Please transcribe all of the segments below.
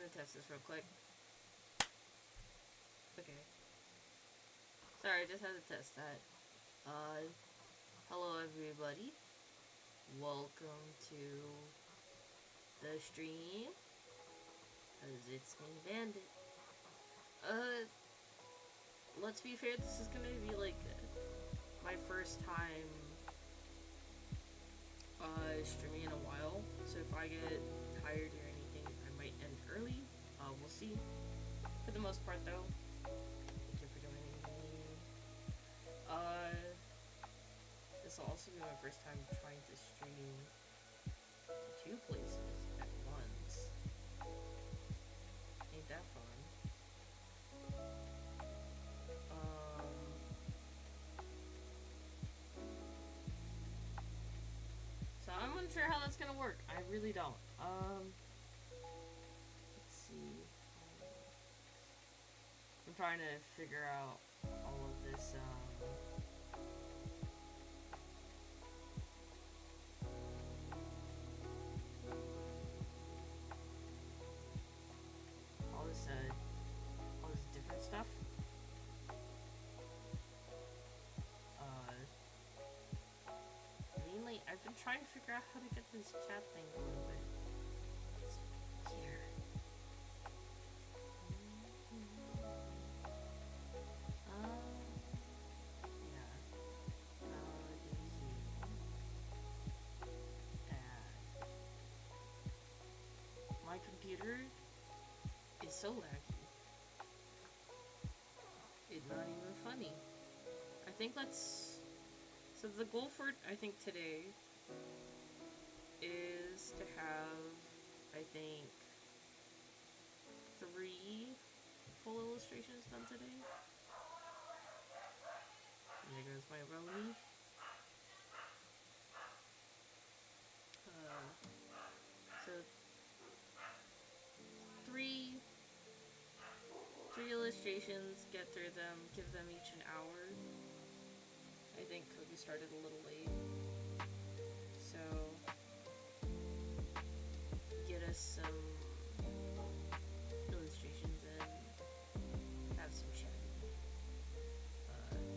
gonna test this real quick. Okay. Sorry, I just had to test that. Hello everybody. Welcome to the stream. Cause it's me, Bandit. Let's be fair, this is gonna be like my first time streaming in a while. So if I get tired or anything, I might end early. We'll see. For the most part though. Thank you for joining me. This will also be my first time trying to stream two places at once. Ain't that fun? So I'm unsure how that's gonna work. I really don't. Let's see. I'm trying to figure out all of this, all this different stuff. Mainly, I've been trying to figure out how to get this chat thing a little bit. It's here. My computer is so laggy. It's not even funny. I think let's... So the goal for, I think, today is to have, I think, 3 full illustrations done today. There goes my Roni. So 3 illustrations, get through them, give them each an hour. I think Kobe started a little late, so get us some illustrations and have some chatting. And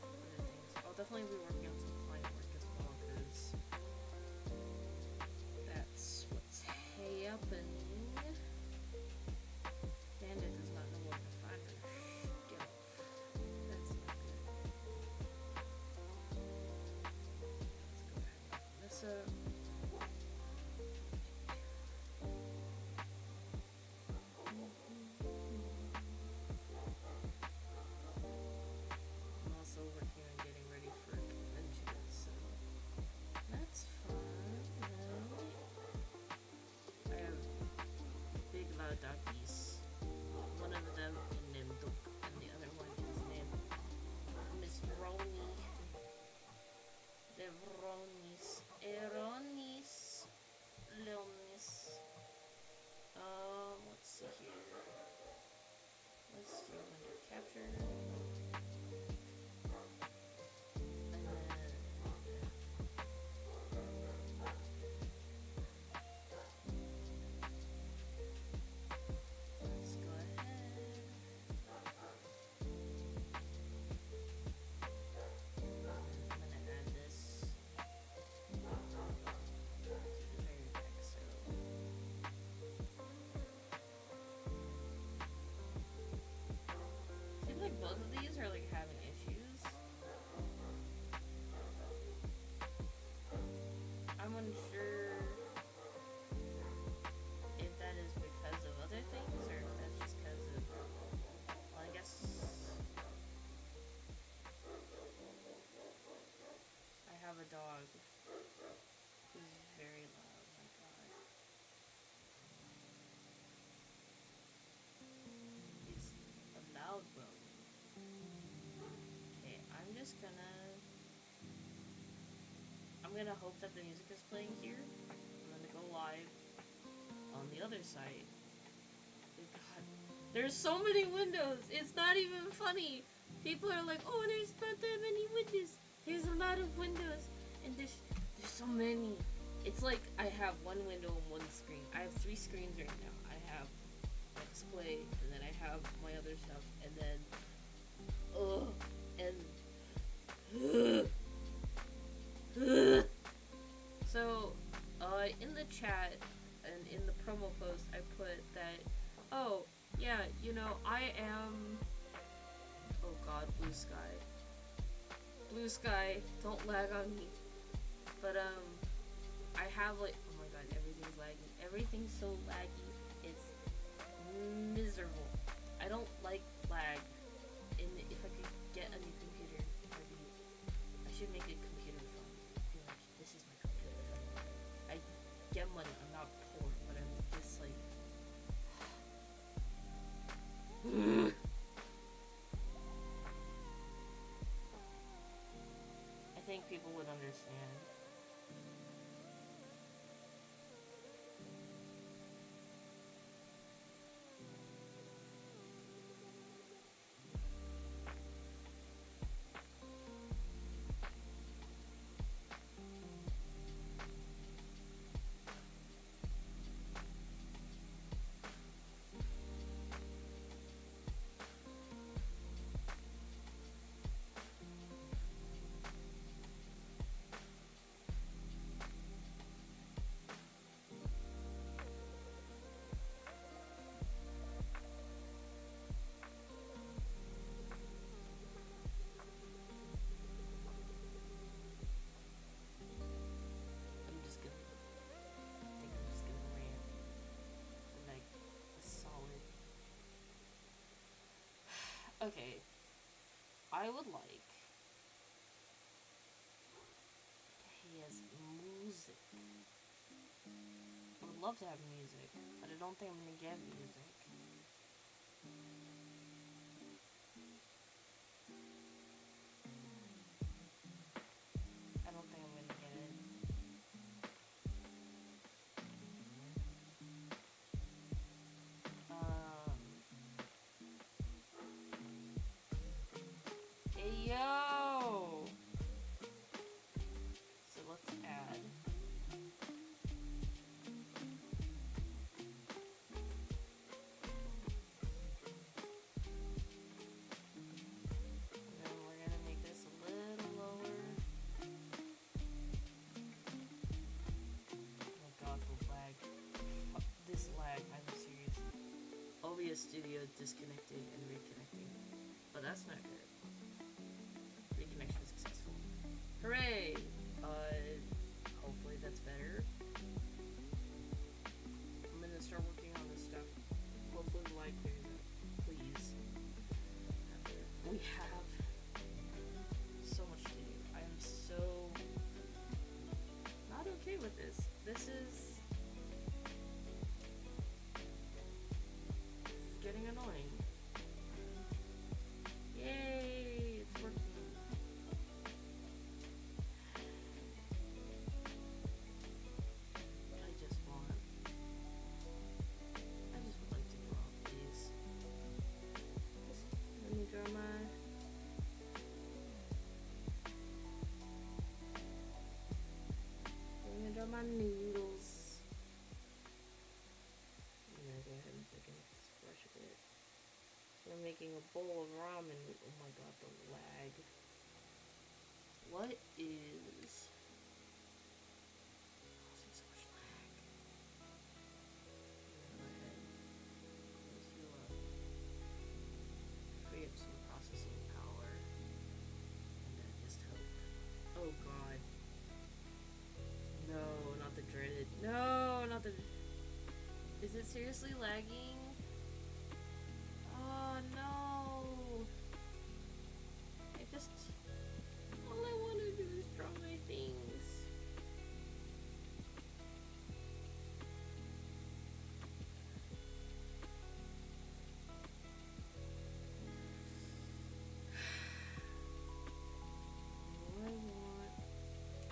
other things. I'll definitely be working on some client work as well, because that's what's happening. Bandit does not know where to find her stuff. That's not good. Let's go ahead and open this up. I'm also working on getting ready for conventions, so that's fun. I have big loud doggies. One of them is named Duke, and the other one is named Miss Roni. The Ronis. Eronis. Leonis. Let's see here. Let's do window capture. And then... let's go ahead. I'm gonna add this to the very back, so... seems like both of these are like having issues. I'm unsure if that is because of other things or if that's just because of... well, I guess... I have a dog who's very loud, my god. He's a loud bro. Okay, I'm gonna hope that the music is playing here. I'm gonna go live on the other side. Good god. There's so many windows! It's not even funny! People are like, oh, there's not that many windows! There's a lot of windows! And there's so many! It's like I have one window and one screen. I have 3 screens right now. I display, and then I have my other stuff, and then so in the chat and in the promo post I put that, oh yeah, you know, I am, oh god, Blue Sky, don't lag on me, but I have like, oh my god, everything's laggy, everything's so laggy, it's miserable. I don't like lag, and if I could get a new computer, I should make it computer fun. Be like, this is my computer fun. I get money, I'm not poor, but I'm just like I think people would understand. Okay, I would like he has music. I would love to have music, but I don't think I'm gonna get music. I don't think I'm gonna get it. Hey yo! So let's add. And then we're gonna make this a little lower. Oh my god, the lag. Fuck this lag, I'm serious. OBS Studio disconnected and reconnecting. But that's not good. Reconnection successful. Hooray! Hopefully that's better. I'm gonna start working on this stuff. Hopefully the lag clears up. Please. We have so much to do. I am so not okay with this. This is getting annoying. Yay! It's working. I just would like to draw these. Let me draw my noodles. I'm gonna go ahead and thicken up this brush a bit. I'm making a bowl of ramen. Oh my god, the lag. What is causing so much lag? Go ahead. Close you up. Free up some processing power. And then just hope. Oh god. No, not the dreaded. No, not the. Is it seriously lagging? Oh no. All I want to do is draw my things.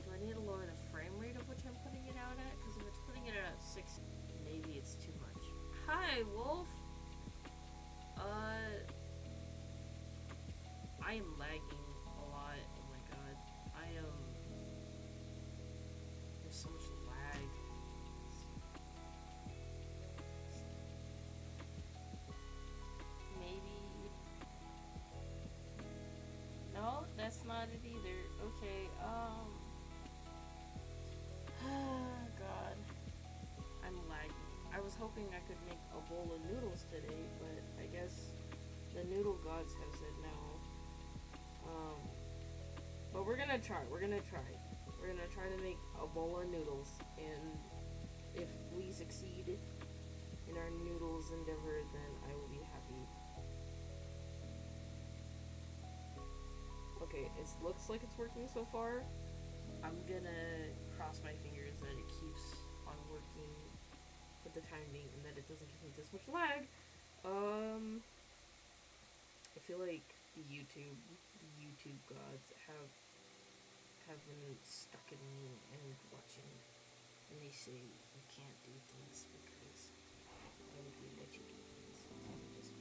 Do I need to lower the frame rate of which I'm putting it out at? Because if it's putting it at 6, maybe it's too much. Hi, Wolf! I am lagging a lot. Oh my god. There's so much lag. not it either. Okay, God. I'm laggy. I was hoping I could make a bowl of noodles today, but I guess the noodle gods have said no. But we're gonna try. We're gonna try to make a bowl of noodles, and if we succeed in our noodles endeavor, then I will be happy. Okay, it looks like it's working so far. I'm gonna cross my fingers that it keeps on working for the time being and that it doesn't give me this much lag. I feel like the YouTube gods have been stuck in me and watching, and they say you can't do things because why would we let you do things? So I'm just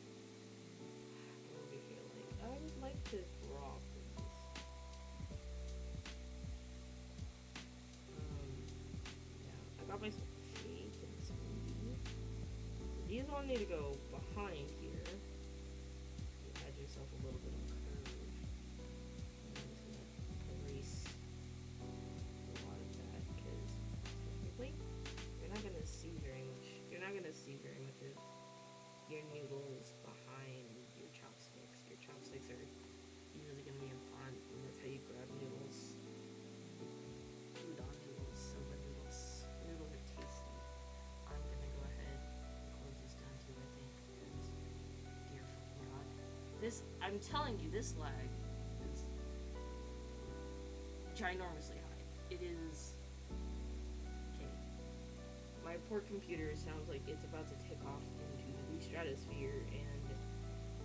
over here like, I would like to draw things. Yeah, I got myself a shake and a smoothie. So these all need to go behind here. You add yourself a little bit of curve. And I'm just gonna erase a lot of that because technically you're not gonna see very much. You're not gonna see very much of your noodles behind your chopsticks. Your chopsticks are usually gonna be in front, and that's how you grab noodles. Udon noodles, soba noodles. Noodles are tasty. I'm gonna go ahead and close this down too, I think, because dear fucking god. This, I'm telling you, this lag is ginormously high. It is. Okay. My poor computer sounds like it's about to take off into the stratosphere, and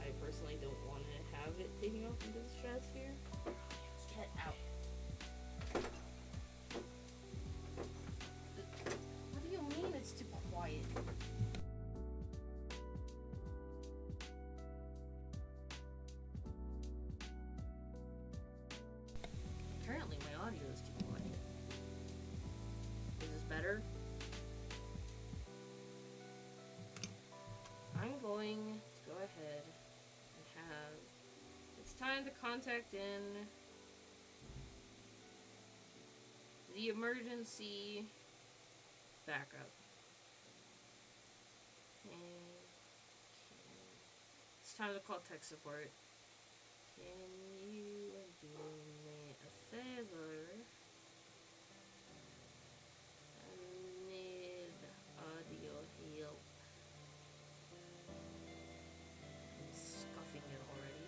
I personally don't want to have it taking off into the stratosphere. Get out. What do you mean it's too quiet? Apparently my audio is too quiet. Is this better? I'm going to go ahead and have... It's time to contact in the emergency backup. And it's time to call tech support. Can you do me a favor? I need audio help. I'm scuffing it already.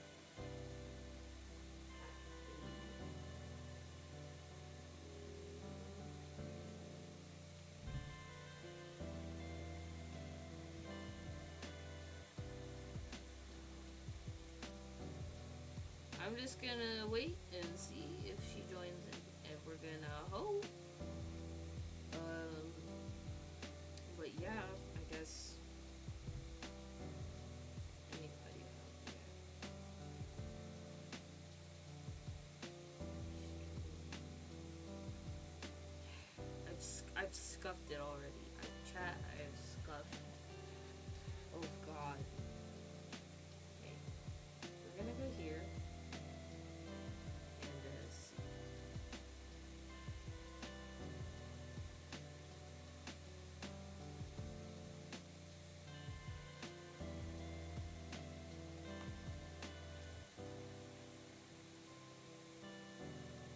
I'm just gonna wait and see if she joins in, and we're gonna hope. But yeah, I guess anybody out there. I've scuffed it already. I've scuffed. Oh god. Okay, we're gonna go here.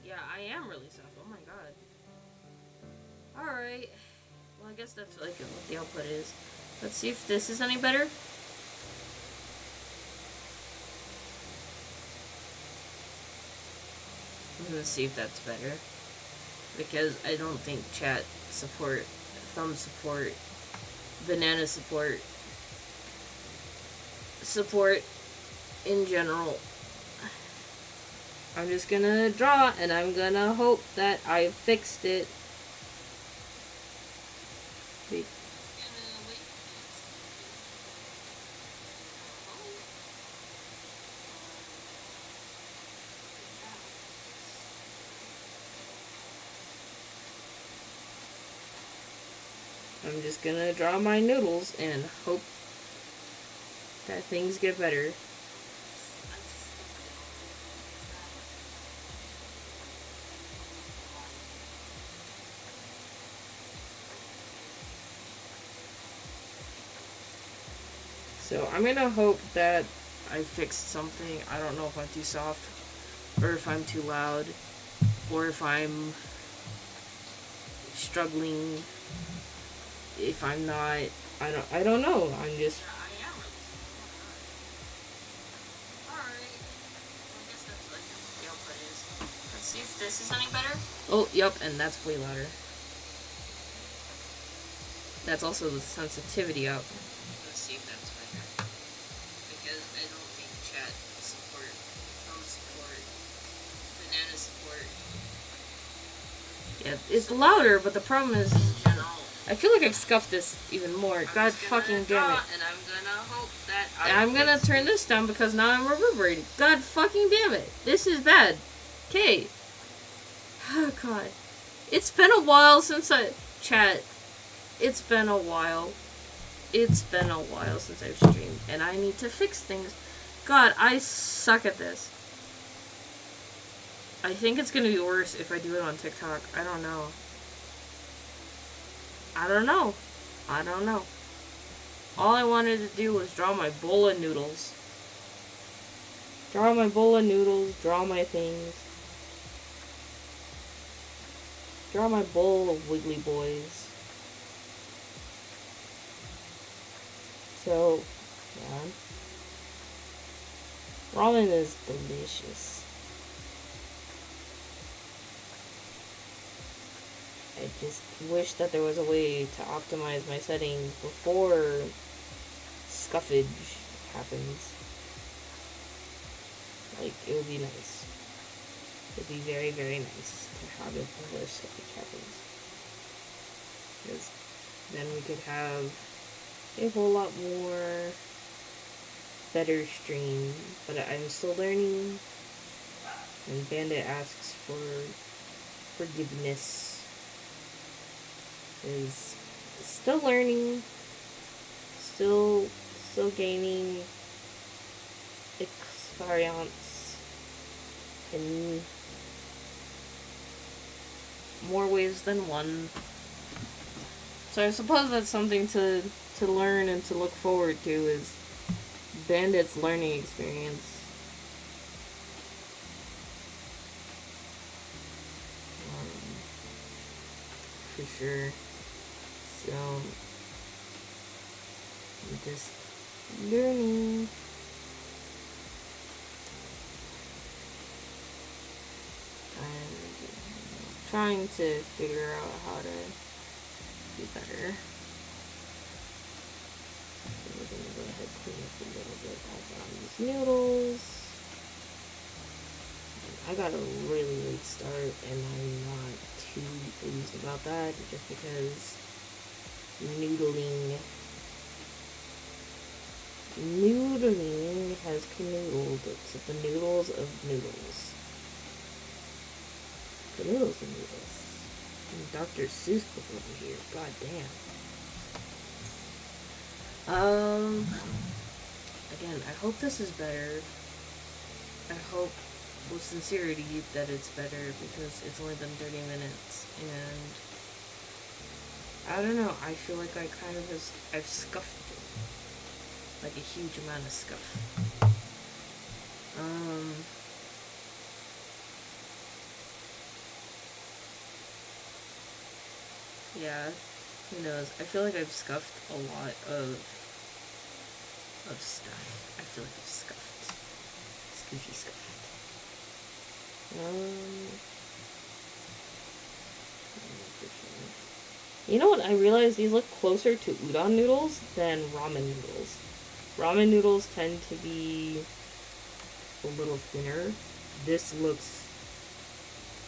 Yeah, I am really soft. Oh my god. Alright. Well, I guess that's like what the output is. Let's see if this is any better. Let's see if that's better. Because I don't think chat support, thumb support, banana support in general. I'm just gonna draw, and I'm gonna hope that I fixed it. I'm just gonna draw my noodles and hope that things get better. So I'm gonna hope that I fixed something. I don't know if I'm too soft, or if I'm too loud, or if I'm struggling. If I'm not, I don't know. I'm just. See if this is any better. Oh, yep, and that's way louder. That's also the sensitivity up. Let's see if that's better. Because I don't think chat support, phone support, banana support. Yeah, it's louder, but the problem is, I feel like I've scuffed this even more. God fucking damn it. And I'm gonna hope that I'm gonna turn this down because now I'm reverberating. God fucking damn it. This is bad. Okay. Oh, God. It's been a while since Chat. It's been a while. It's been a while since I've streamed, and I need to fix things. God, I suck at this. I think it's gonna be worse if I do it on TikTok. I don't know. I don't know. I don't know. All I wanted to do was draw my bowl of noodles. Draw my bowl of noodles, draw my things. Draw my bowl of Wiggly Boys. So, yeah. Ramen is delicious. I just wish that there was a way to optimize my settings before scuffage happens. Like, it would be nice. It would be very, very nice to have it before scuffage happens. Because then we could have a whole lot more better stream. But I'm still learning. And Bandit asks for forgiveness. Is still learning, still gaining experience in more ways than one. So I suppose that's something to learn and to look forward to is Bandit's learning experience. For sure. So, I'm just learning. I'm trying to figure out how to be better. So we're gonna go ahead and clean up a little bit on these noodles. I got a really late start and I'm not too pleased about that just because noodling has canoodled to the noodles of noodles. The noodles of noodles. And Dr. Seuss book over here. God damn. Again, I hope this is better. I hope with sincerity that it's better because it's only been 30 minutes and I don't know, I feel like I kind of I've scuffed it. Like a huge amount of scuff. Yeah, who knows? I feel like I've scuffed a lot of stuff. I feel like I've scuffed. Scoofy scuffed. You know what? I realized these look closer to udon noodles than ramen noodles. Ramen noodles tend to be a little thinner. This looks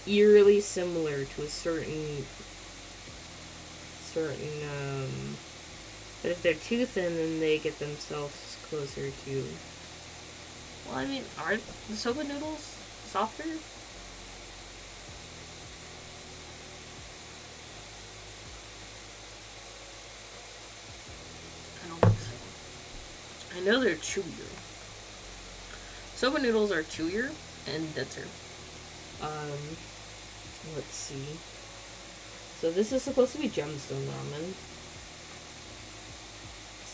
eerily similar to a certain but if they're too thin, then they get themselves closer to. Well, I mean, are the soba noodles softer? I don't think so. I know they're chewier. Soba noodles are chewier and denser. Let's see. So this is supposed to be gemstone ramen.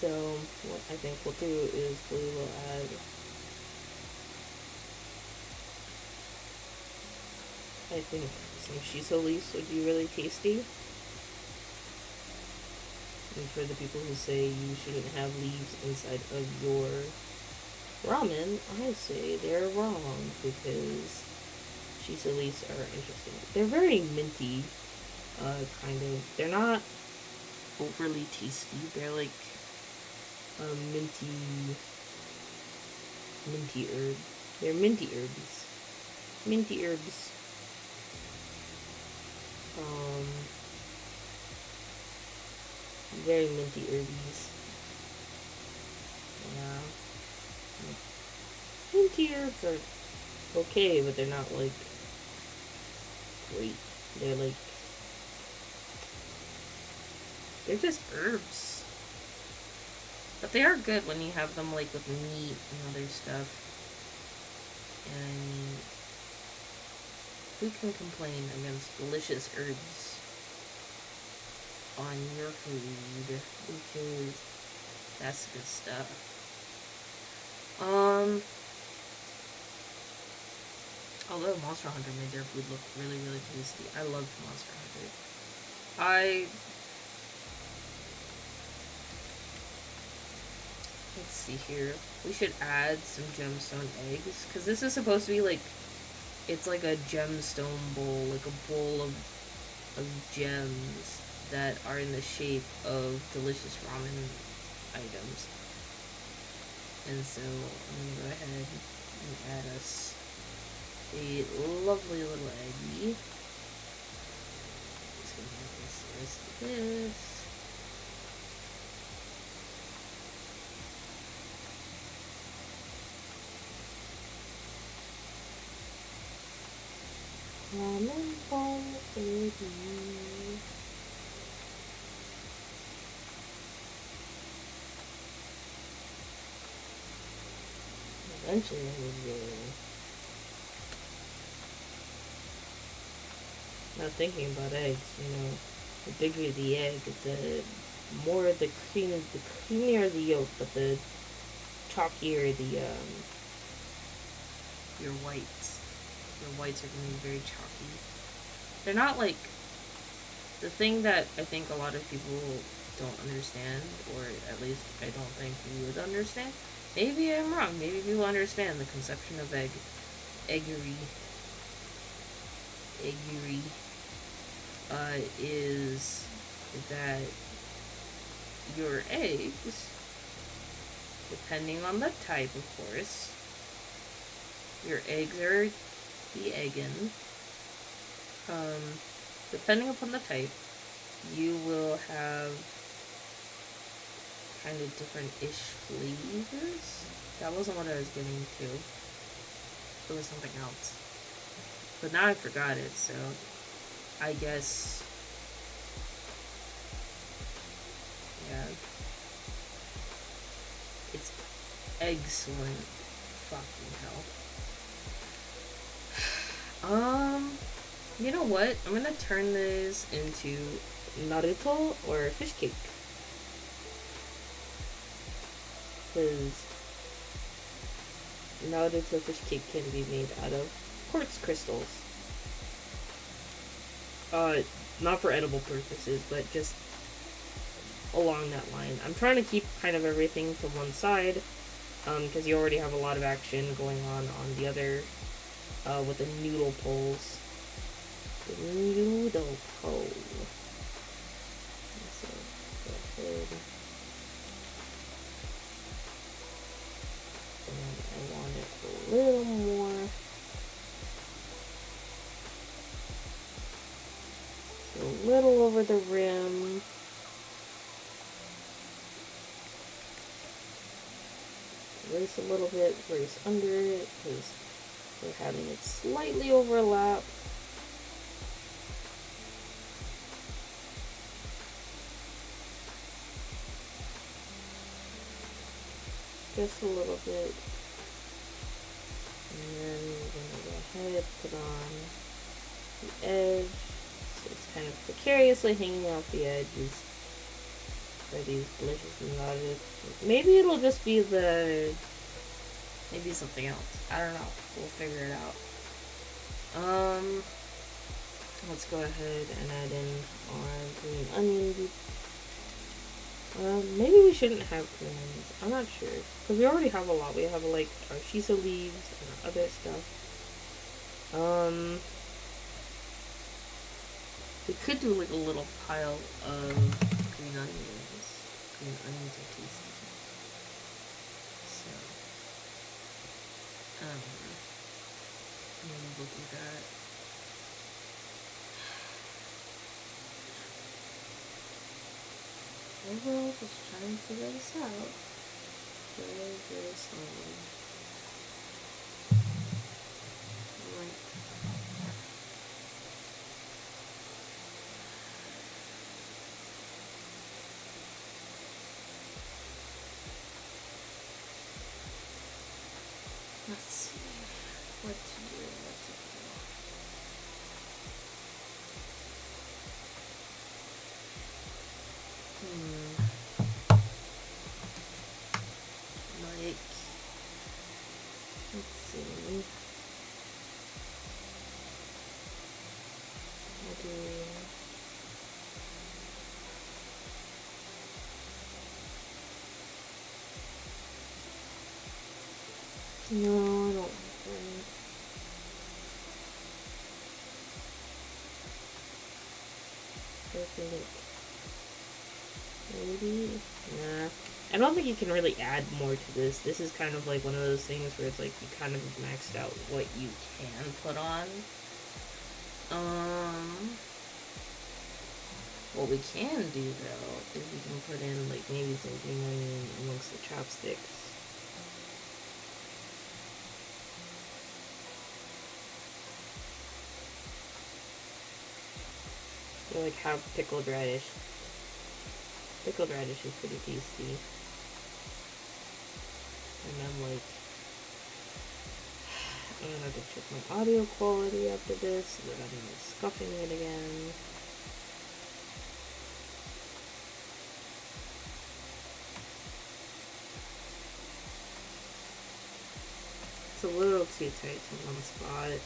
So what I think we'll do is we will add I think some shiso leaves would be really tasty. And for the people who say you shouldn't have leaves inside of your ramen, I say they're wrong because shiso leaves are interesting. They're very minty, kind of. They're not overly tasty. They're like a minty herb. They're minty herbs. Minty herbs. Very minty herbies. Yeah. Minty herbs are okay, but they're not like great. They're like they're just herbs. But they are good when you have them like with meat and other stuff. And I mean, who can complain against delicious herbs on your food? Because that's good stuff. Although Monster Hunter made their food look really, really tasty. I loved Monster Hunter. Let's see here. We should add some gemstone eggs. Because this is supposed to be like, it's like a gemstone bowl. Like a bowl of gems that are in the shape of delicious ramen items. And so I'm going to go ahead and add us a lovely little eggie. Just going to make this the rest of this. Ramen bowl eggie. Eventually I would not thinking about eggs, you know, the bigger the egg, the more the creamier the yolk, but the chalkier the your whites. Your whites are going to be very chalky. They're not like the thing that I think a lot of people don't understand, or at least I don't think you would understand. Maybe I'm wrong. Maybe people understand the conception of eggery, is that your eggs, depending on the type, of course, your eggs are the eggin. Depending upon the type, you will have kind of different-ish flavors. That wasn't what I was getting to. It was something else. But now I forgot it, so I guess, yeah. It's excellent. Fucking hell. You know what? I'm gonna turn this into Naruto or fish cake. Because Naruto fish cake can be made out of quartz crystals. Not for edible purposes, but just along that line. I'm trying to keep kind of everything to one side, because you already have a lot of action going on the other, with the noodle poles. The noodle pole. So, go ahead. And I want it a little more. So a little over the rim. Race a little bit, race under it, because we're having it slightly overlap. Just a little bit. And then we're going to go ahead, put on the edge. So it's kind of precariously hanging off the edges. for these delicious massages. Maybe it'll just be maybe something else. I don't know. We'll figure it out. Let's go ahead and add in our green onion. Maybe we shouldn't have green onions. I'm not sure. Because we already have a lot. We have, like, our shiso leaves and our other stuff. We could do, like, a little pile of green onions. Green onions are tasty. So, maybe we'll do that. Overall, just trying to figure this out very, very slowly. Like, let's see what to do. Like, let's see. No, I don't like that. I think maybe, nah. I don't think you can really add more to this. This is kind of like one of those things where it's like you kind of maxed out what you can put on. What we can do though is we can put in like maybe some green onion amongst the chopsticks. I like have pickled radish. Pickled radish is pretty tasty. And I'm like, I'm gonna have to check my audio quality after this so that I'm not scuffing it again. It's a little too tight to one spot.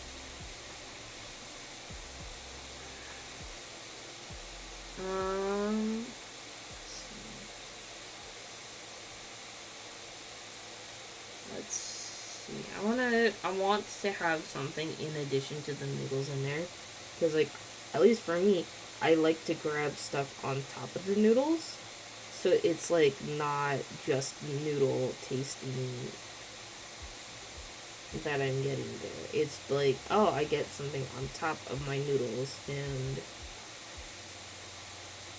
Let's see. I want to have something in addition to the noodles in there, because like, at least for me, I like to grab stuff on top of the noodles, so it's like not just noodle tasting that I'm getting there. It's like, oh, I get something on top of my noodles and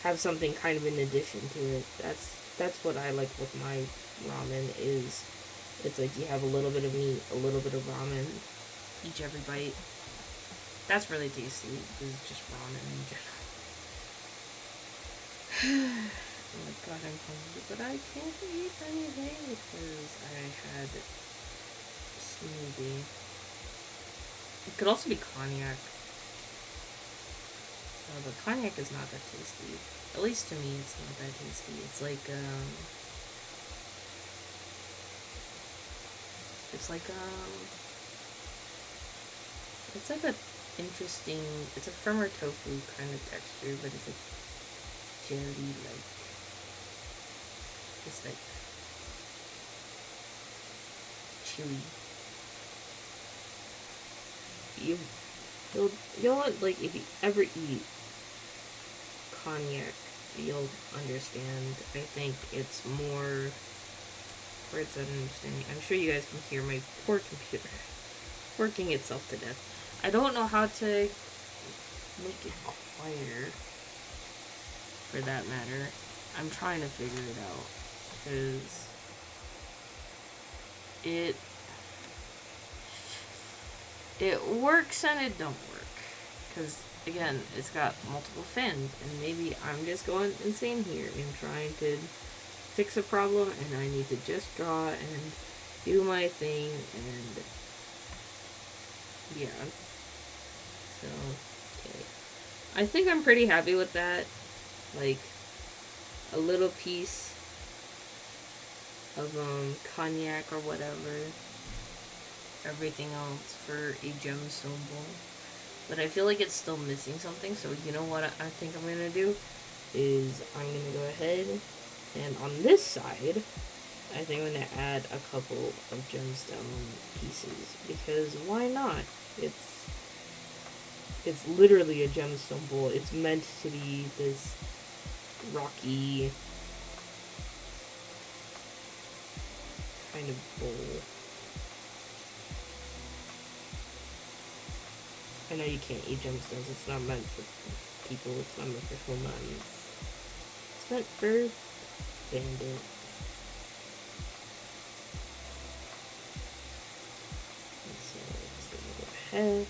have something kind of in addition to it. That's what I like with my ramen is, it's like you have a little bit of meat, a little bit of ramen, each every bite. That's really tasty. It's just ramen in general. Oh my god, I'm hungry, but I can't eat anything because I had a smoothie. It could also be cognac. But cognac is not that tasty. At least to me, it's not that tasty. It's like, it's like a interesting, it's a firmer tofu kind of texture, but it's like jelly, like, it's like chewy. You'll like, if you ever eat cognac, you'll understand. I think it's more words that understanding. I'm sure you guys can hear my poor computer working itself to death. I don't know how to make it quieter, for that matter. I'm trying to figure it out, because it works and it don't work, because again, it's got multiple fins, and maybe I'm just going insane here and trying to fix a problem, and I need to just draw and do my thing, and yeah. So, okay. I think I'm pretty happy with that. Like, a little piece of cognac or whatever. Everything else for a gemstone bowl. But I feel like it's still missing something, so you know what I think I'm gonna do? Is I'm gonna go ahead and on this side, I think I'm gonna add a couple of gemstone pieces, because why not? It's literally a gemstone bowl. It's meant to be this rocky kind of bowl. I know you can't eat gemstones. It's not meant for people. It's not meant for humans. It's meant for bandit. So just gonna go ahead.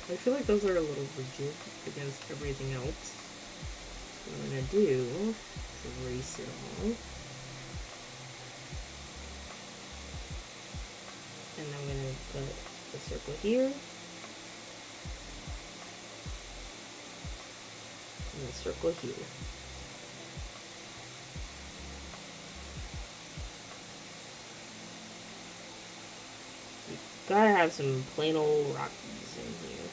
I feel like those are a little rigid against everything else. What I'm gonna do is erase it all. And I'm gonna put the circle here. And the circle here. You gotta have some plain old Rockies in here.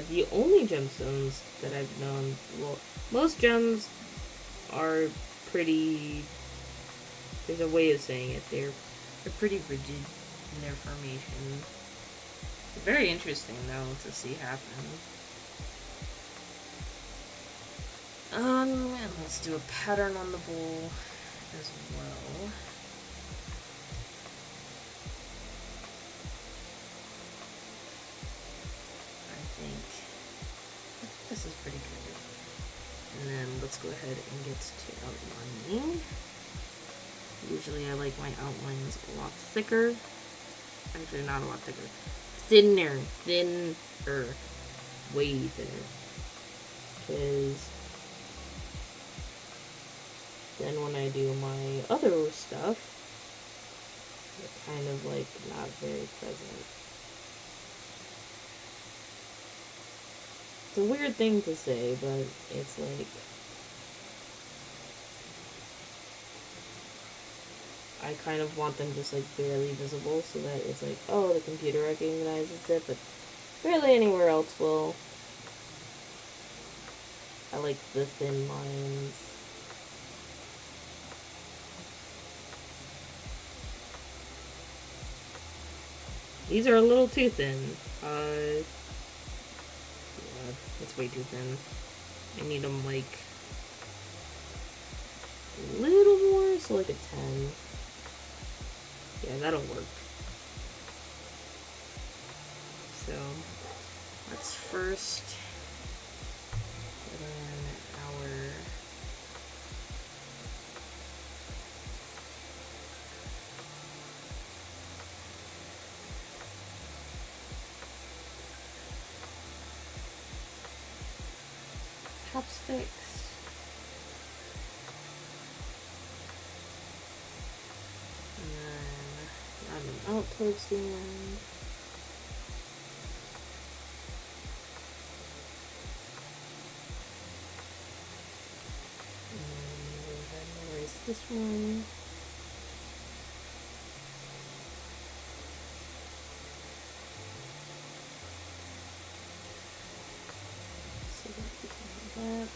The only gemstones that I've known, well, most gems are pretty, there's a way of saying it, they're pretty rigid in their formation. It's very interesting, though, to see happen. And let's do a pattern on the bowl as well. This is pretty good. And then let's go ahead and get to outlining. Usually I like my outlines a lot thicker. Actually, not a lot thicker. Thinner. Way thinner. Because then when I do my other stuff, it's kind of like not very present. It's a weird thing to say, but it's like, I kind of want them just like barely visible so that it's like, oh, the computer recognizes it, but barely anywhere else will. I like the thin lines. These are a little too thin. It's way too thin. I need them like a little more, so like a 10. Yeah, that'll work. So let's first put in our chopsticks. And then add them out towards the end. And then go ahead and erase this one. So that we can have that.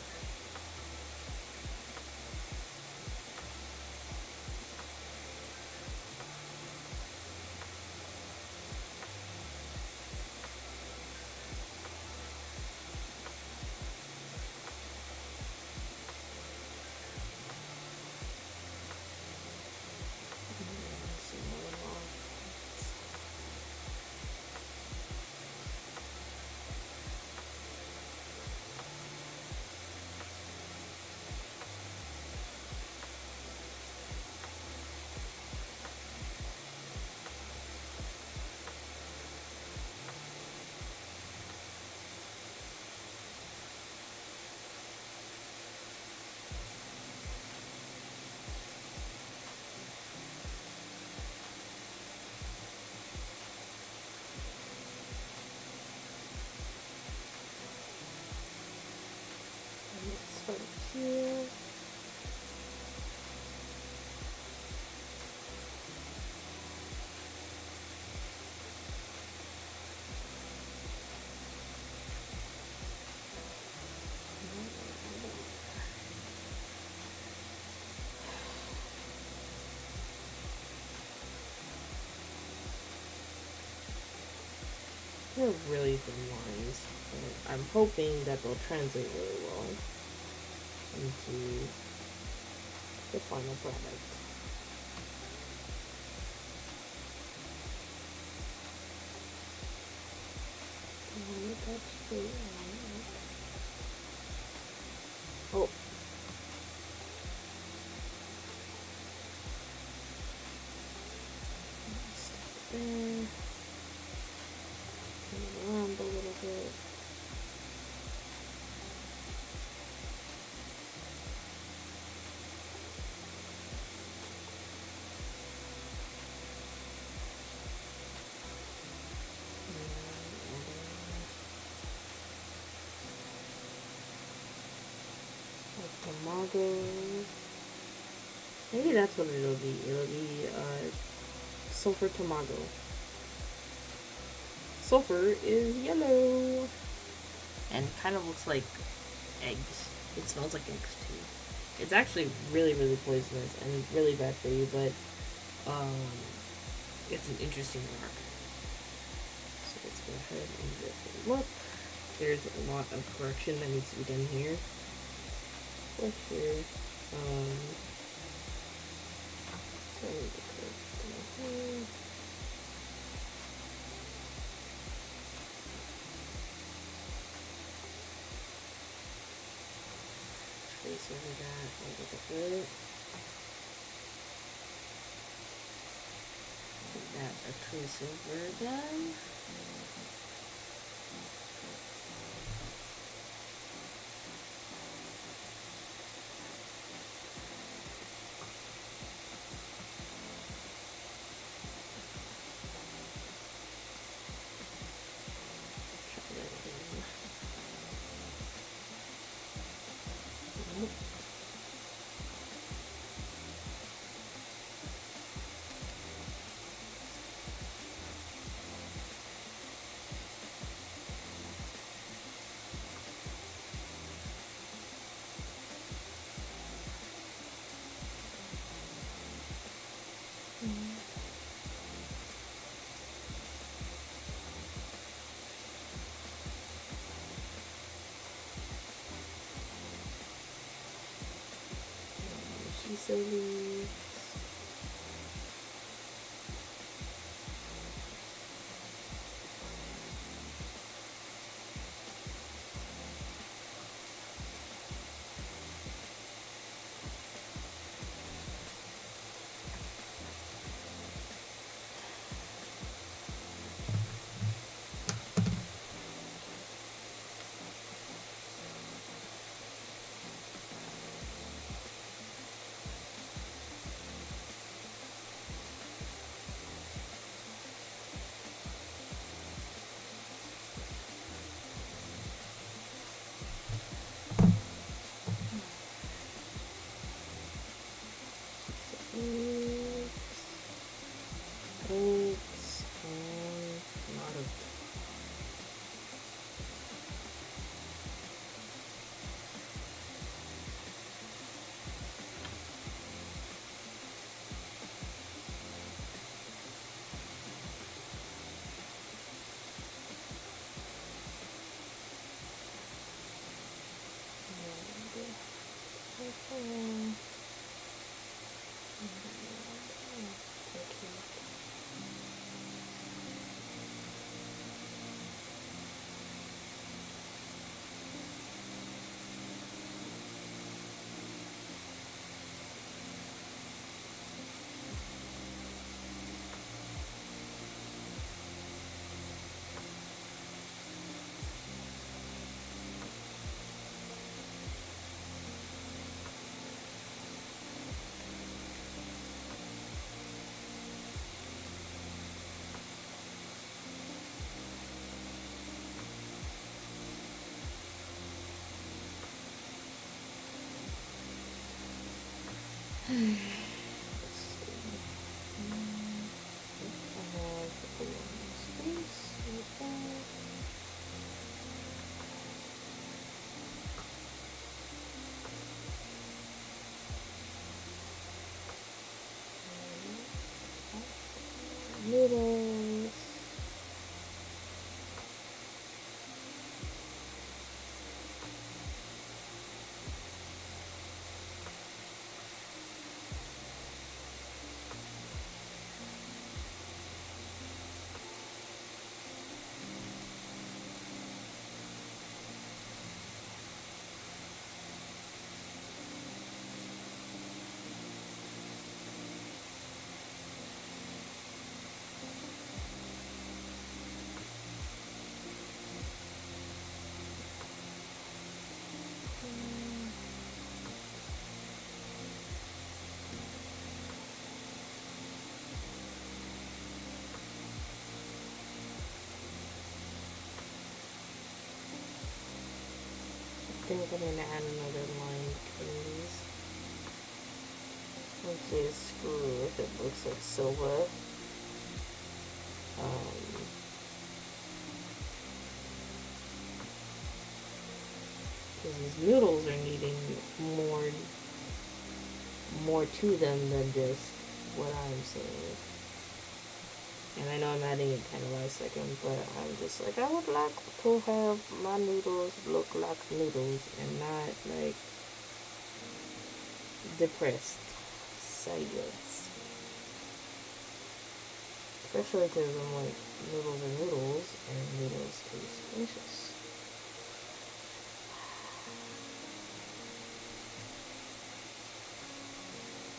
They're really thin lines. But I'm hoping that they'll translate really well into the final product. Oh. Stop there. Turn it around a little bit. Tamago. Maybe that's what it'll be. It'll be sulfur tamago. Sulfur is yellow and kind of looks like eggs. It smells like eggs too. It's actually really, really poisonous and really bad for you, but it's an interesting rock. So let's go ahead and get a look. There's a lot of correction that needs to be done here. Look here. Trace over that a little bit. Give that a trace over again. Silly. Eggs and a lot of noodles. I'm gonna add another line between these. Let's say a screw if it looks like silver. Because these noodles are needing more to them than just what I'm saying. And I know I'm adding it kind of last second, but I'm just like, I would like to have my noodles look like noodles and not like depressed silence. Especially because I'm like, noodles are noodles and noodles taste delicious.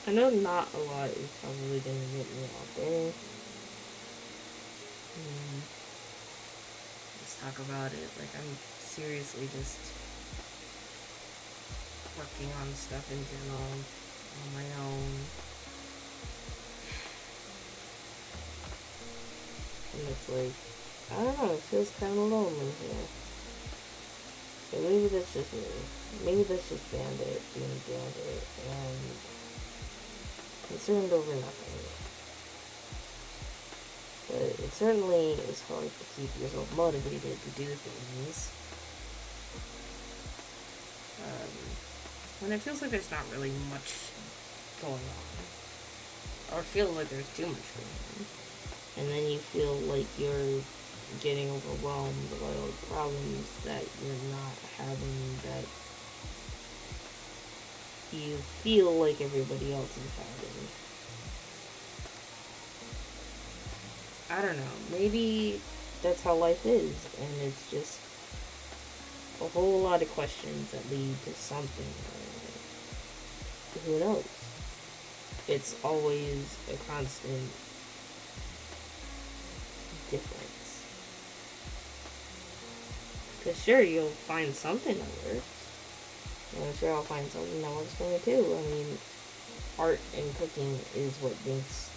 I know not a lot is probably going to get me out there. Let's talk about it. Like, I'm seriously just working on stuff in general on my own. And it's like, I don't know, it feels kind of lonely here. But maybe that's just me. Maybe that's just Bandit being Bandit and concerned over nothing. But it certainly is hard to keep yourself motivated to do things when it feels like there's not really much going on. Or feels like there's too much going on. And then you feel like you're getting overwhelmed by all the problems that you're not having, that you feel like everybody else is having. I don't know. Maybe that's how life is, and it's just a whole lot of questions that lead to something. Who knows? It's always a constant difference. Because sure, you'll find something that works. And I'm sure I'll find something that works for me too. I mean, art and cooking is what makes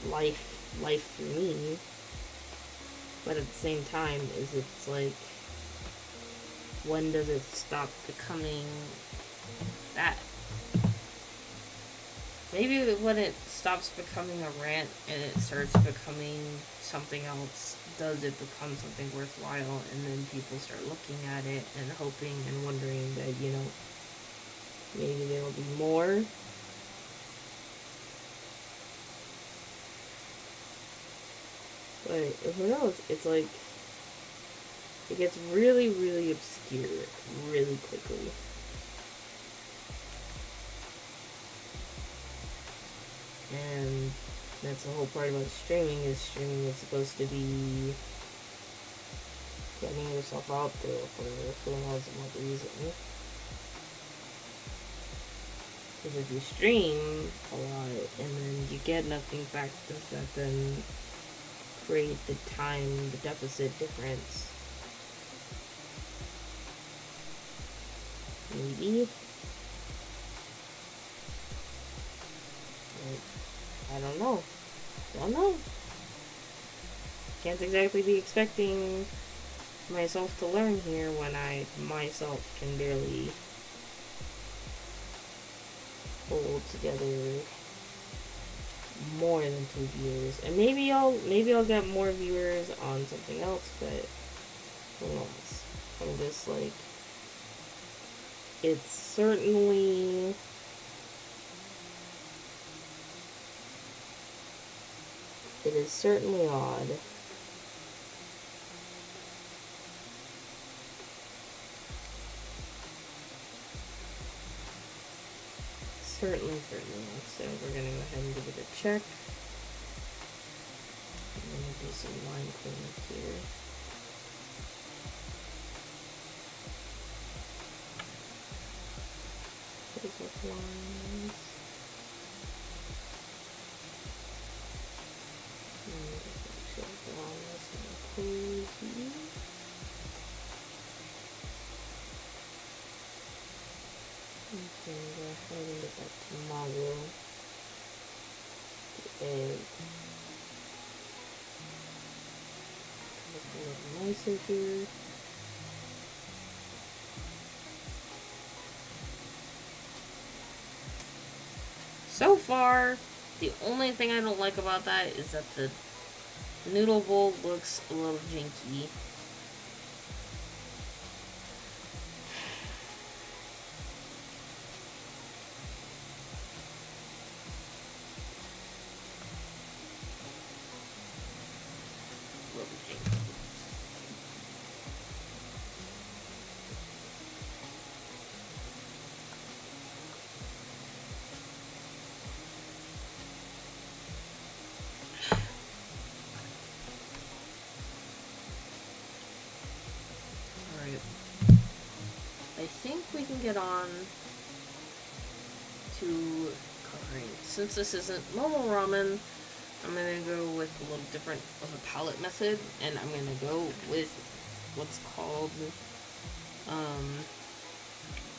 life for me. But at the same time, it's like, when does it stop becoming that? Maybe when it stops becoming a rant and it starts becoming something else, does it become something worthwhile? And then people start looking at it and hoping and wondering that, you know, maybe there will be more. But who knows? It's like, it gets really, really obscure really quickly. And that's the whole part about streaming is supposed to be getting yourself out there for who knows what reason. Because if you stream a lot and then you get nothing back, does that then create the deficit difference? Maybe. I don't know. Can't exactly be expecting myself to learn here when I myself can barely hold together more than 2 viewers. And maybe I'll get more viewers on something else, but who knows? I'm just like, it is certainly odd. Certainly. So we're gonna go ahead and give it a check. I'm gonna do some line cleanup here. There's with lines. Okay, go ahead and get that tomato, the egg, look a little nicer here. So far, the only thing I don't like about that is that the noodle bowl looks a little janky. I think we can get on to coloring. Since this isn't Momo Ramen, I'm gonna go with a little different of a palette method, and I'm gonna go with what's called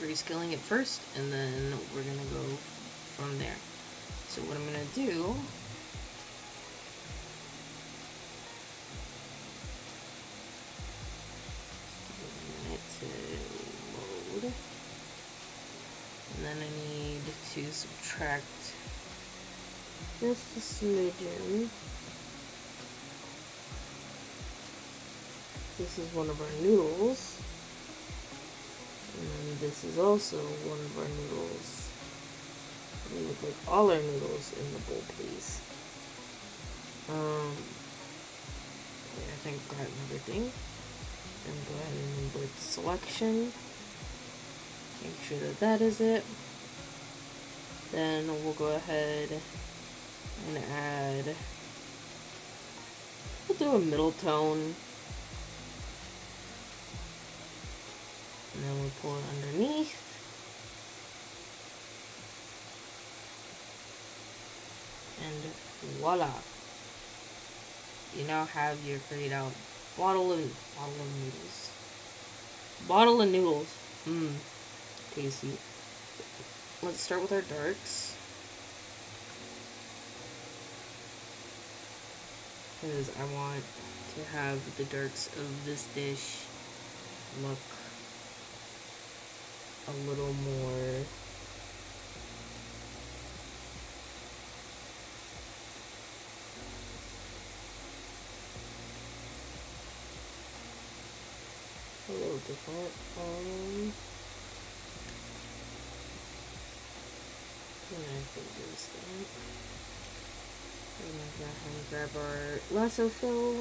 rescaling it first, and then we're gonna go from there. So what I'm gonna do and then I need to subtract just a smidgen. This is one of our noodles. And this is also one of our noodles. We would like all our noodles in the bowl, please. Okay, I think I've gotten everything. And go ahead and invert the selection. Make sure that that is it. Then we'll go ahead and add, we'll do a middle tone. And then we pull it underneath. And voila. You now have your grayed out bottle of noodles. Bottle of noodles. Tasty. Let's start with our darks. Because I want to have the darks of this dish look a little more different. I think this thing. We're gonna go ahead and grab our lasso fill.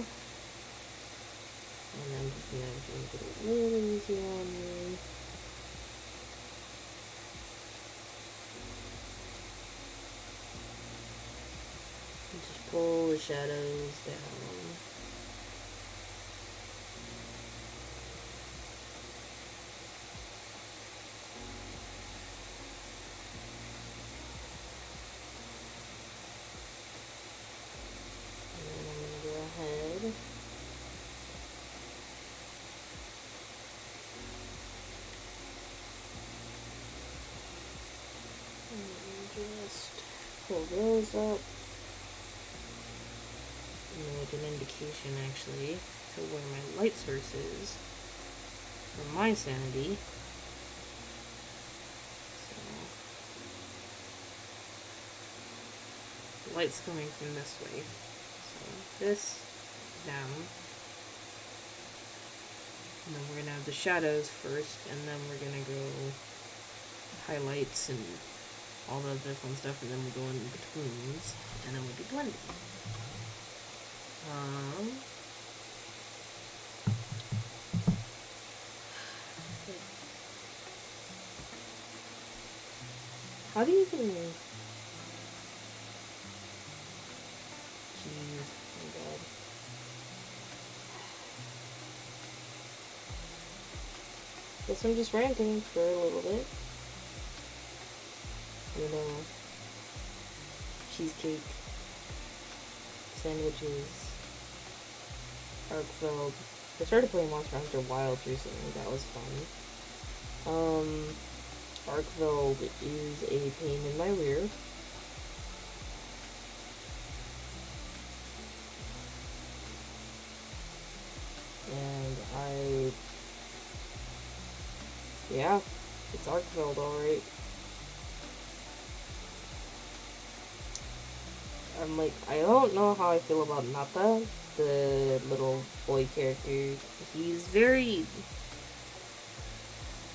And I'm just gonna make it a little easier on me. And just pull the shadows down. Pull those up and make an indication actually to where my light source is for my sanity. So the light's coming from this way. So this down. And then we're gonna have the shadows first, and then we're gonna go highlights and all the other fun stuff, and then we go in betweens, and then we do blending. How do you even... Jeez, my God. Guess I'm just ranting for a little bit. You know, cheesecake, sandwiches, Arkfeld. I started playing Monster Hunter Wilds recently, that was fun. Arkfeld is a pain in my rear. And yeah, it's Arkfeld alright. I'm like, I don't know how I feel about Nata, the little boy character. He's very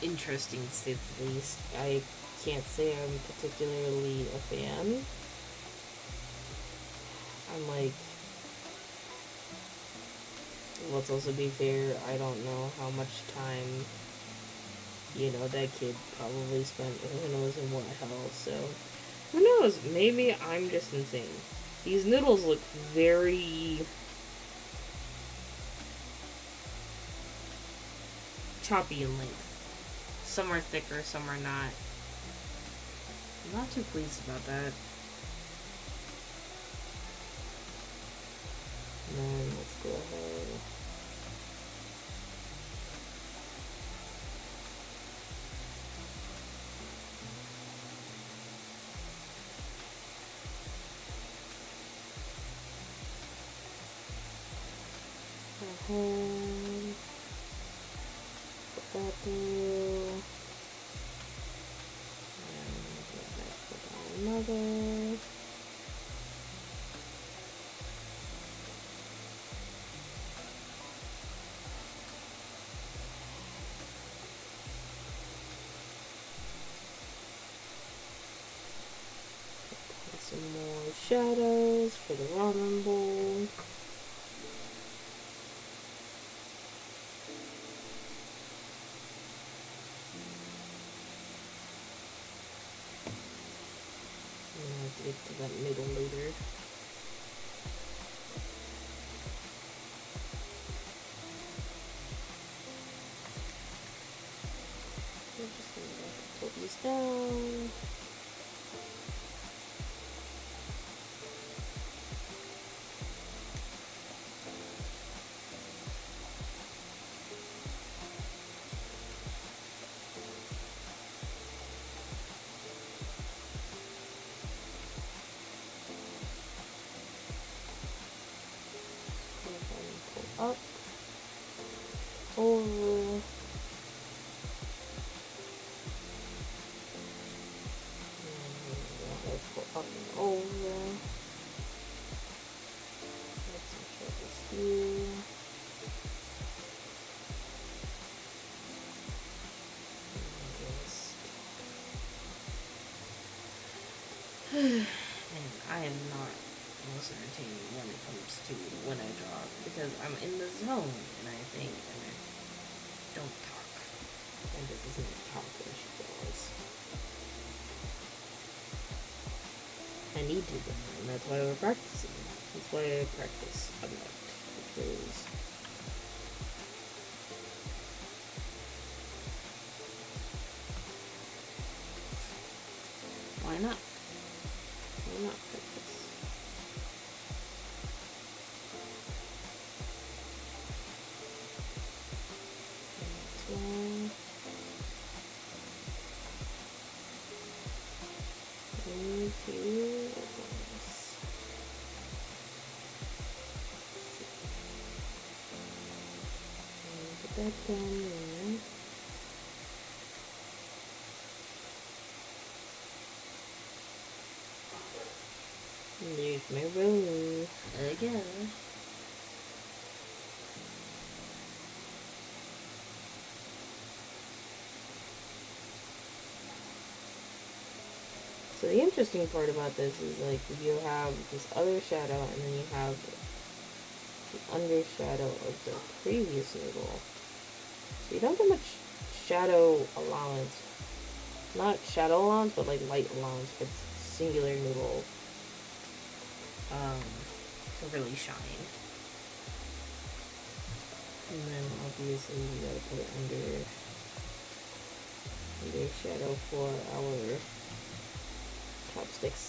interesting, to say the least. I can't say I'm particularly a fan. I'm like, let's also be fair, I don't know how much time, that kid probably spent who knows in what hell, so who knows, maybe I'm just insane. These noodles look very choppy in length. Some are thicker, some are not. I'm not too pleased about that. And then let's go ahead. Put that through. And put down another. Some more shadows for the ramen bowl. I have to get to that middle later. I'm just gonna put these down. Up, over, and pull up and over. Let's check this here. Man, I am not most entertaining when it comes to when I draw because I'm in the zone and I think and I don't talk. And this isn't talk when she draws. I need to, and that's why we're practicing. That's why I practice a lot because why not? Why not practice? Put that down there. There's my roller again. So the interesting part about this is like you have this other shadow and then you have the under shadow of the previous noodle. So you don't get much shadow allowance. Not shadow allowance, but like light allowance for singular noodle to really shine. And then obviously we gotta put it under shadow for our chopsticks.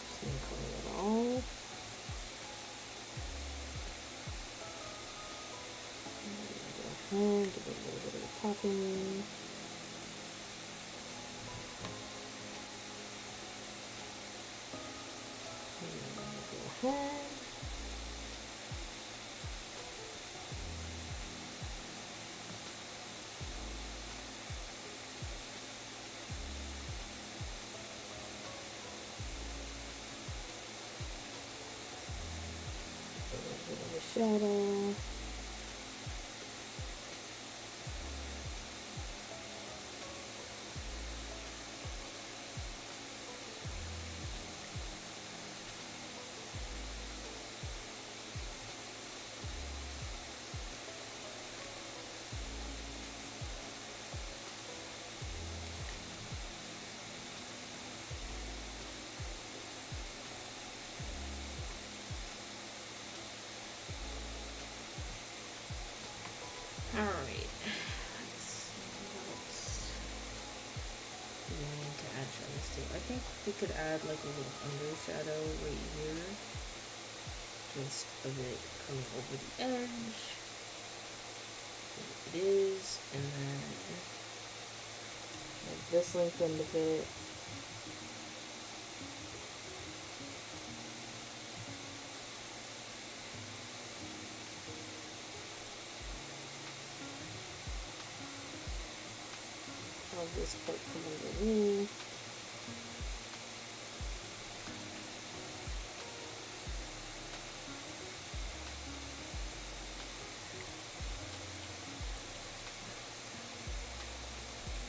Just gonna color it all. Go ahead, give it a little bit of popping. Go ahead. shadow. Alright. We need to add shadows too. I think we could add like a little undershadow right here. Just of it coming over the edge. There it is. And then make this lengthened a bit. Have this part come underneath.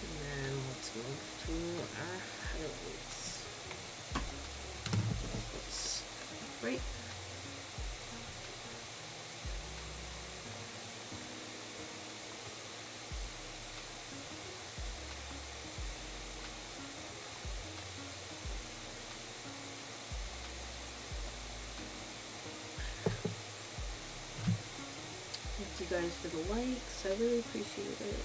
And then let's move to our highlights. Oops. Right. Thank you guys for the likes. I really appreciate it.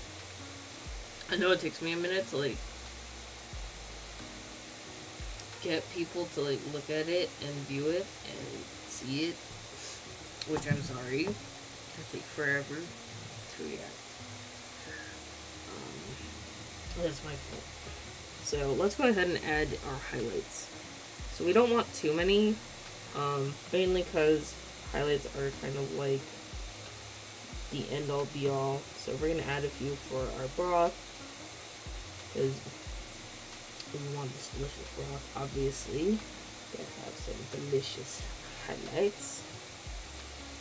I know it takes me a minute to like get people to like look at it and view it and see it, which I'm sorry. I take forever to react. That's my fault. So let's go ahead and add our highlights. So we don't want too many, mainly because highlights are kind of like the end all be all. So we're gonna add a few for our broth because we want this delicious broth. Obviously, gotta have some delicious highlights.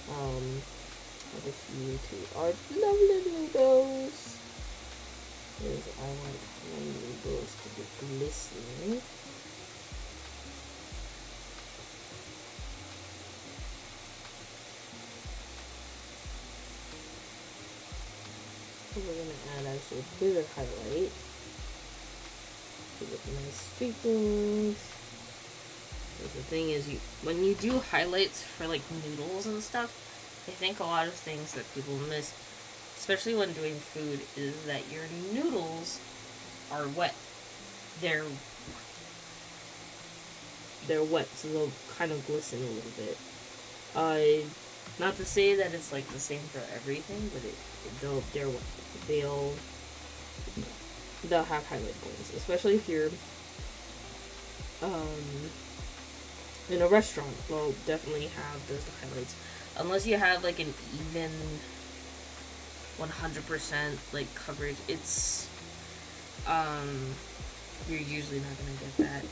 Add a few to our lovely noodles. Because I want my noodles to be glistening. So we're gonna add actually a bigger highlight. Give it nice streakings. Because the thing is, when you do highlights for like noodles and stuff, I think a lot of things that people miss, especially when doing food, is that your noodles are wet. They're wet, so they'll kind of glisten a little bit. Not to say that it's like the same for everything, but they're wet. They'll have highlight points, especially if you're in a restaurant. They'll definitely have those highlights, unless you have like an even 100% like coverage. It's you're usually not gonna get that.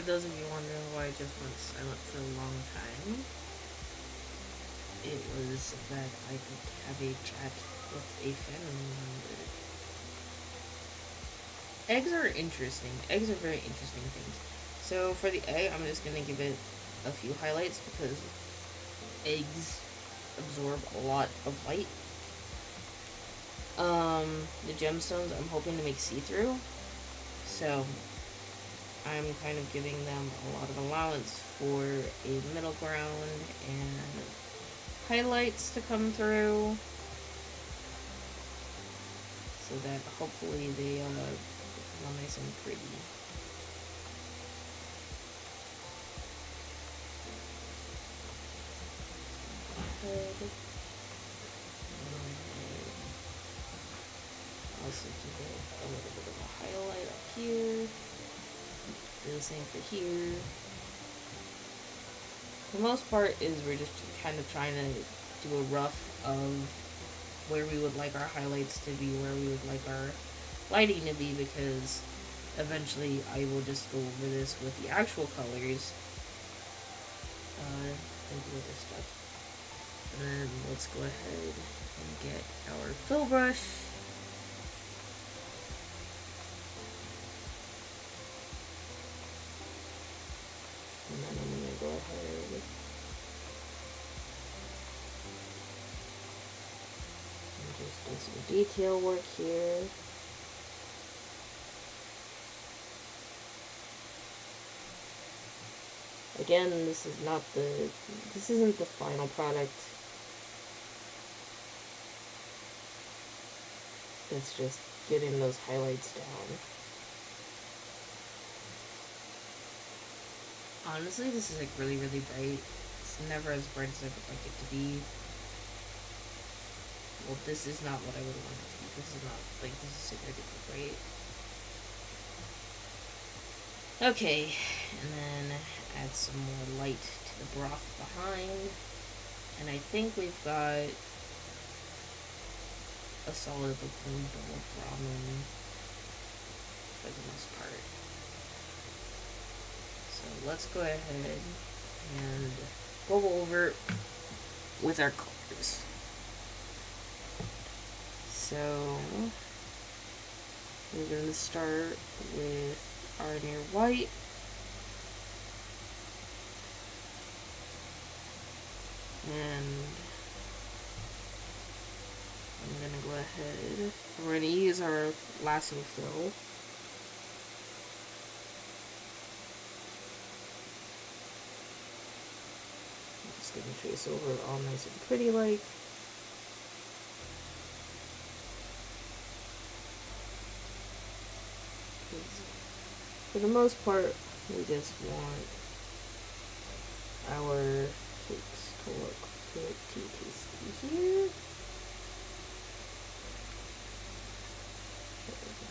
those of you wondering why I just went silent for a long time, it was that I could have a chat with a family member. Eggs are interesting. Eggs are very interesting things. So for the egg, I'm just going to give it a few highlights because eggs absorb a lot of light. The gemstones I'm hoping to make see-through. So I'm kind of giving them a lot of allowance for a middle ground and highlights to come through so that hopefully they become nice and pretty. Also give it a little bit of a highlight up here. Do the same for here. The most part is we're just kind of trying to do a rough of where we would like our highlights to be, where we would like our lighting to be, because eventually I will just go over this with the actual colors and do other stuff. And then let's go ahead and get our fill brush. And then I'm going to go ahead and just do some detail work here. Again, this isn't the final product. It's just getting those highlights down. Honestly, this is like really, really bright. It's never as bright as I would like it to be. Well, this is not what I would want it to be. This is not, like, this is super duper bright. Okay, and then add some more light to the broth behind. And I think we've got a solid looking bowl of ramen for the most part. So let's go ahead and go over with our colors. So we're going to start with our near white. And I'm going to go ahead, we're going to use our lasso fill. I'm just going to trace over it all nice and pretty like. For the most part, we just want our cakes to look pretty tasty here.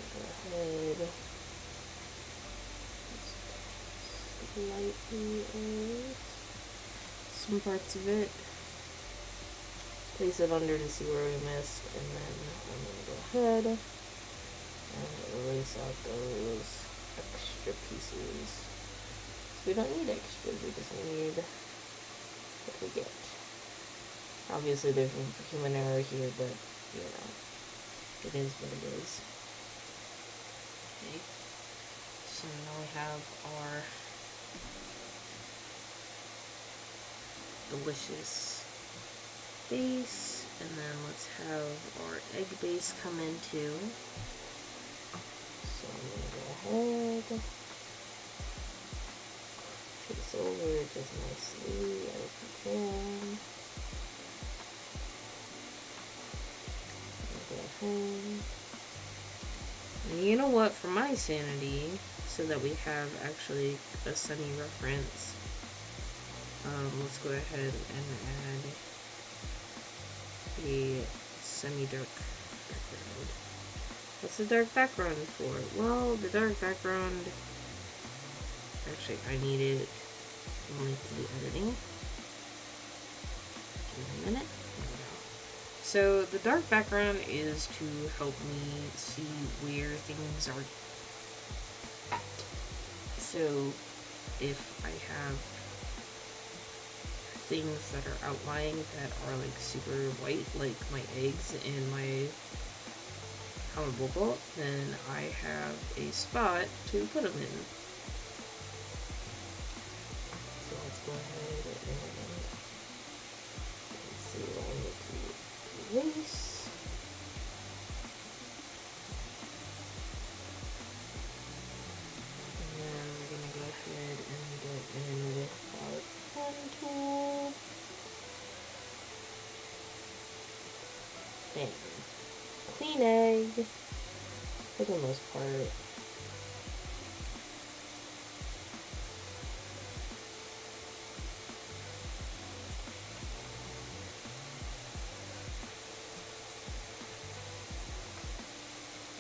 Go ahead, just lightly add some parts of it. Place it under to see where we missed, and then I'm going to go ahead and erase out those extra pieces. So we don't need extras, we just need what we get. Obviously there's room for human error here, but you know, it is what it is. Okay, so now we have our delicious base, and then let's have our egg base come in too. So I'm going to go ahead, trace over it just nicely as we can. Go ahead. And you know what, for my sanity, so that we have actually a semi-reference, let's go ahead and add a semi-dark background. What's the dark background for? Well, the dark background, actually I need it only to do editing. Give me a minute. There we go. So the dark background is to help me see where things are at. So if I have things that are outlying that are like super white, like my eggs and my kamaboko, then I have a spot to put them in. So let's go ahead and see what I need to erase. And clean egg for the most part.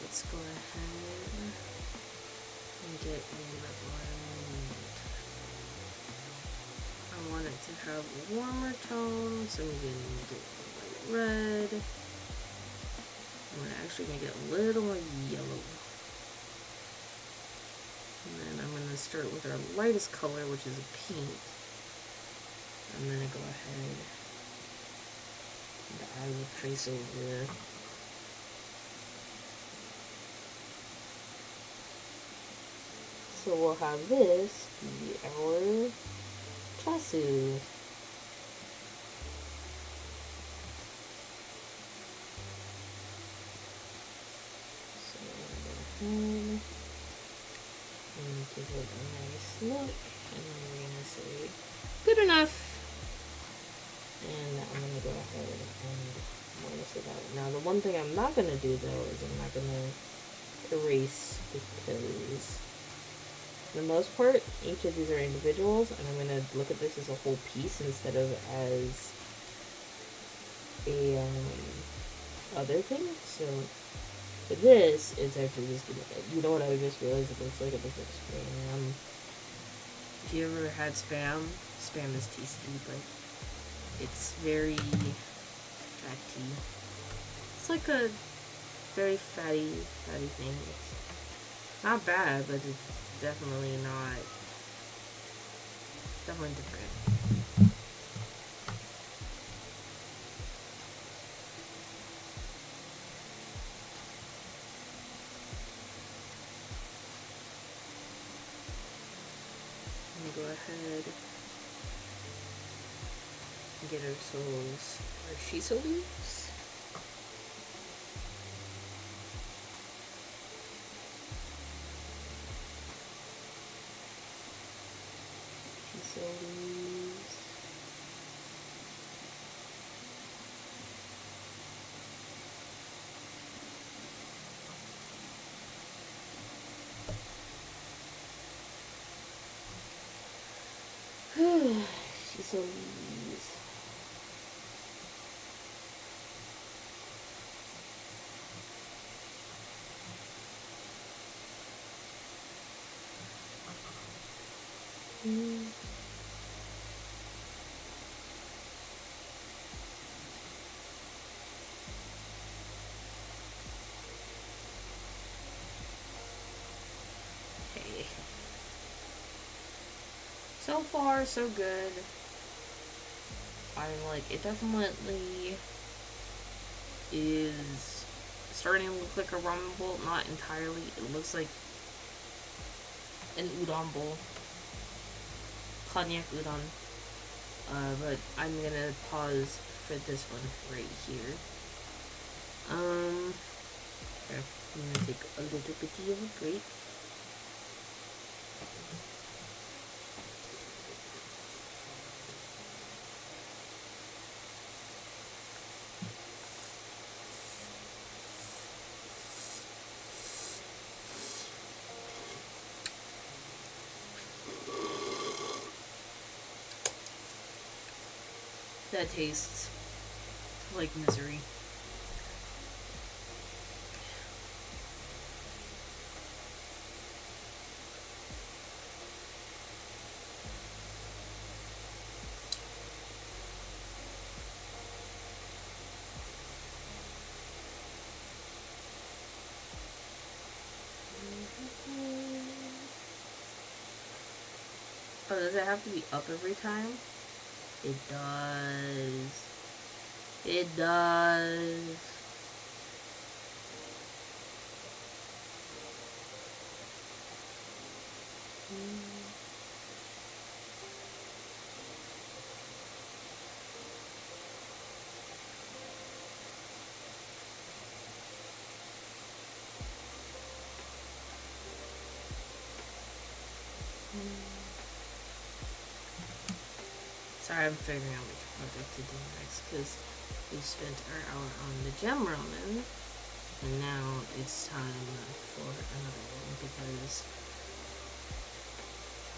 Let's go ahead and get a red one. I want it to have a warmer tone, so I'm going to get light red. I'm going to actually make it a little more yellow. And then I'm going to start with our lightest color, which is pink. I'm going to go ahead and add a trace over. So we'll have this be our chasu. And give it a nice look, and then we're going to say good enough, and I'm going to go ahead and minus it out. Now the one thing I'm not going to do though is I'm not going to erase, because for the most part each of these are individuals, and I'm going to look at this as a whole piece instead of as a other thing. So for this, it's actually just gonna, you know what I just realized? It looks like a different Spam. If you ever had Spam, Spam is tasty, but it's very fatty. It's like a very fatty thing. It's not bad, but it's definitely not, definitely different. Go ahead and get ourselves our shiso leaves. Shiso leaves. Shiso leaves. Okay. So far, so good. I'm like, it definitely is starting to look like a ramen bowl. Not entirely. It looks like an udon bowl. Konyak udon. But I'm gonna pause for this one right here. Okay. I'm gonna take a little bit of a break. That tastes like misery. Oh, does it have to be up every time? It does. It does. Sorry, I'm figuring out which project to do next because we spent our hour on the gem ramen, and now it's time for another one because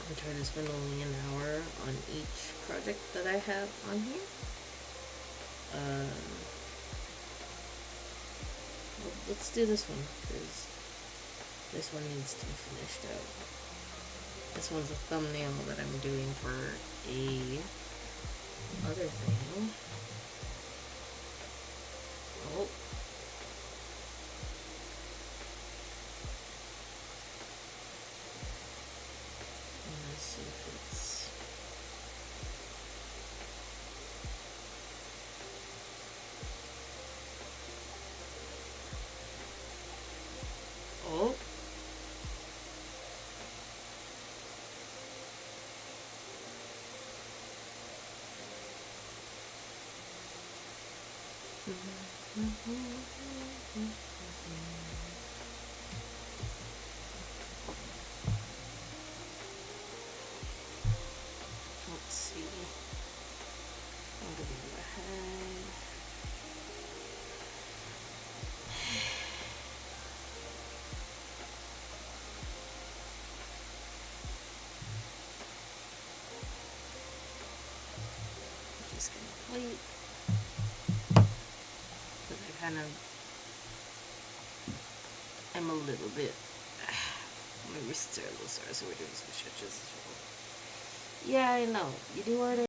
I'm trying to spend only an hour on each project that I have on here. Well, let's do this one because this one needs to be finished out. This one's a thumbnail that I'm doing for a other thing. Oh. Let's see if it's... Oh. Let's see. I'm gonna go ahead. Just gonna wait. Because I kind of am a little bit. My wrists are a little sore, so we're doing some stretches as well. Yeah, I know. You do what